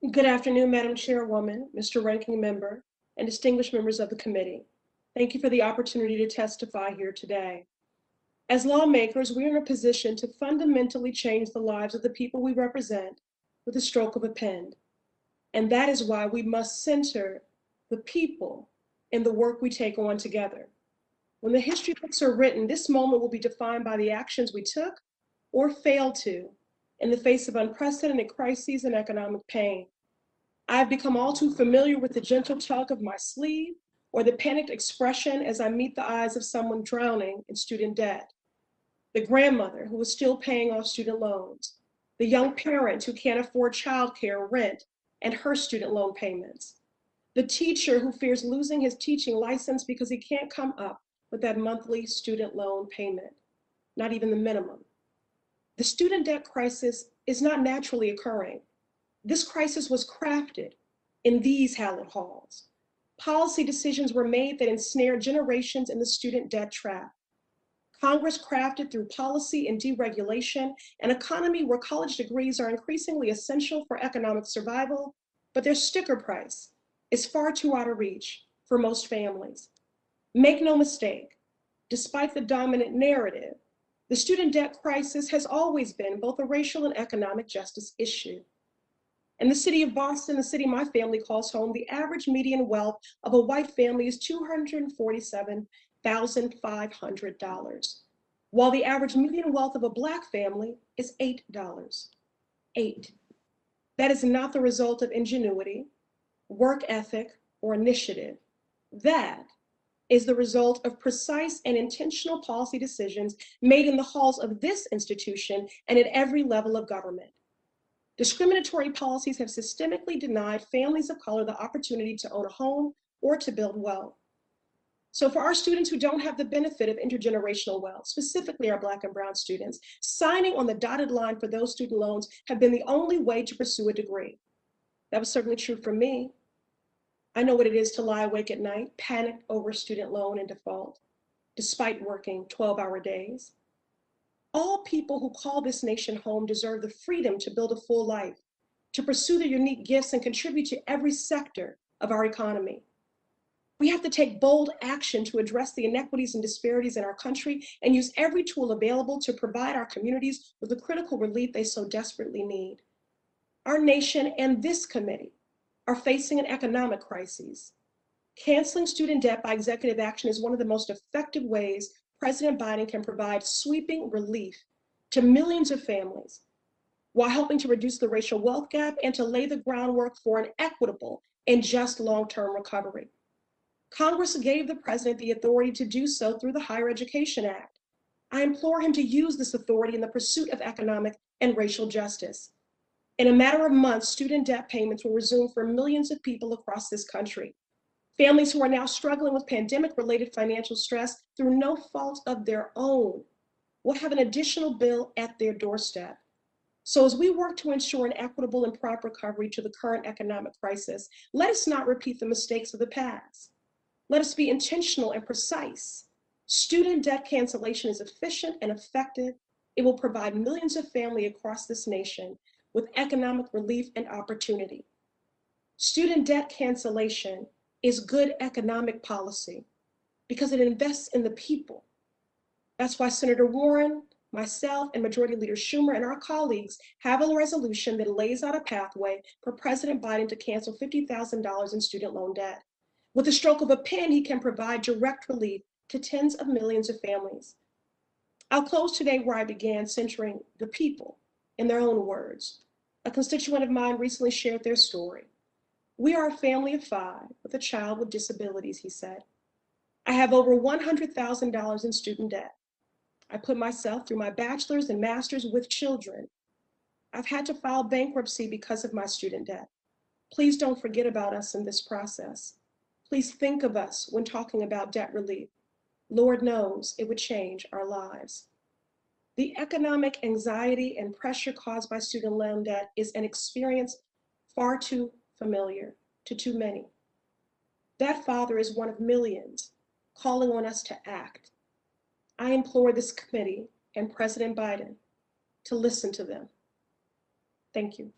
Good afternoon, Madam Chairwoman, Mr. Ranking Member, and distinguished members of the committee. Thank you for the opportunity to testify here today. As lawmakers, we are in a position to fundamentally change the lives of the people we represent with a stroke of a pen. And that is why we must center the people in the work we take on together. When the history books are written, this moment will be defined by the actions we took or failed to in the face of unprecedented crises and economic pain. I have become all too familiar with the gentle tug of my sleeve or the panicked expression as I meet the eyes of someone drowning in student debt. The grandmother who is still paying off student loans, the young parent who can't afford childcare, rent, and her student loan payments, the teacher who fears losing his teaching license because he can't come up with that monthly student loan payment, not even the minimum. The student debt crisis is not naturally occurring. This crisis was crafted in these hallowed halls. Policy decisions were made that ensnared generations in the student debt trap. Congress crafted through policy and deregulation an economy where college degrees are increasingly essential for economic survival, but their sticker price is far too out of reach for most families. Make no mistake, despite the dominant narrative, the student debt crisis has always been both a racial and economic justice issue. In the city of Boston, the city my family calls home, the average median wealth of a white family is $247,500, while the average median wealth of a Black family is $8. 8. That is not the result of ingenuity, work ethic, or initiative. That is the result of precise and intentional policy decisions made in the halls of this institution and at every level of government. Discriminatory policies have systemically denied families of color the opportunity to own a home or to build wealth. So for our students who don't have the benefit of intergenerational wealth, specifically our Black and Brown students, signing on the dotted line for those student loans have been the only way to pursue a degree. That was certainly true for me. I know what it is to lie awake at night, panicked over student loan and default, despite working 12-hour days. All people who call this nation home deserve the freedom to build a full life, to pursue their unique gifts and contribute to every sector of our economy. We have to take bold action to address the inequities and disparities in our country and use every tool available to provide our communities with the critical relief they so desperately need. Our nation and this committee are facing an economic crisis. Canceling student debt by executive action is one of the most effective ways President Biden can provide sweeping relief to millions of families while helping to reduce the racial wealth gap and to lay the groundwork for an equitable and just long-term recovery. Congress gave the president the authority to do so through the Higher Education Act. I implore him to use this authority in the pursuit of economic and racial justice. In a matter of months, student debt payments will resume for millions of people across this country. Families who are now struggling with pandemic-related financial stress through no fault of their own will have an additional bill at their doorstep. So as we work to ensure an equitable and prompt recovery to the current economic crisis, let us not repeat the mistakes of the past. Let us be intentional and precise. Student debt cancellation is efficient and effective. It will provide millions of families across this nation with economic relief and opportunity. Student debt cancellation is good economic policy because it invests in the people. That's why Senator Warren, myself, and Majority Leader Schumer and our colleagues have a resolution that lays out a pathway for President Biden to cancel $50,000 in student loan debt. With the stroke of a pen, he can provide direct relief to tens of millions of families. I'll close today where I began, centering the people in their own words. A constituent of mine recently shared their story. "We are a family of 5 with a child with disabilities," he said. "I have over $100,000 in student debt. I put myself through my bachelor's and master's with children. I've had to file bankruptcy because of my student debt. Please don't forget about us in this process. Please think of us when talking about debt relief. Lord knows it would change our lives." The economic anxiety and pressure caused by student loan debt is an experience far too familiar to too many. That father is one of millions calling on us to act. I implore this committee and President Biden to listen to them. Thank you.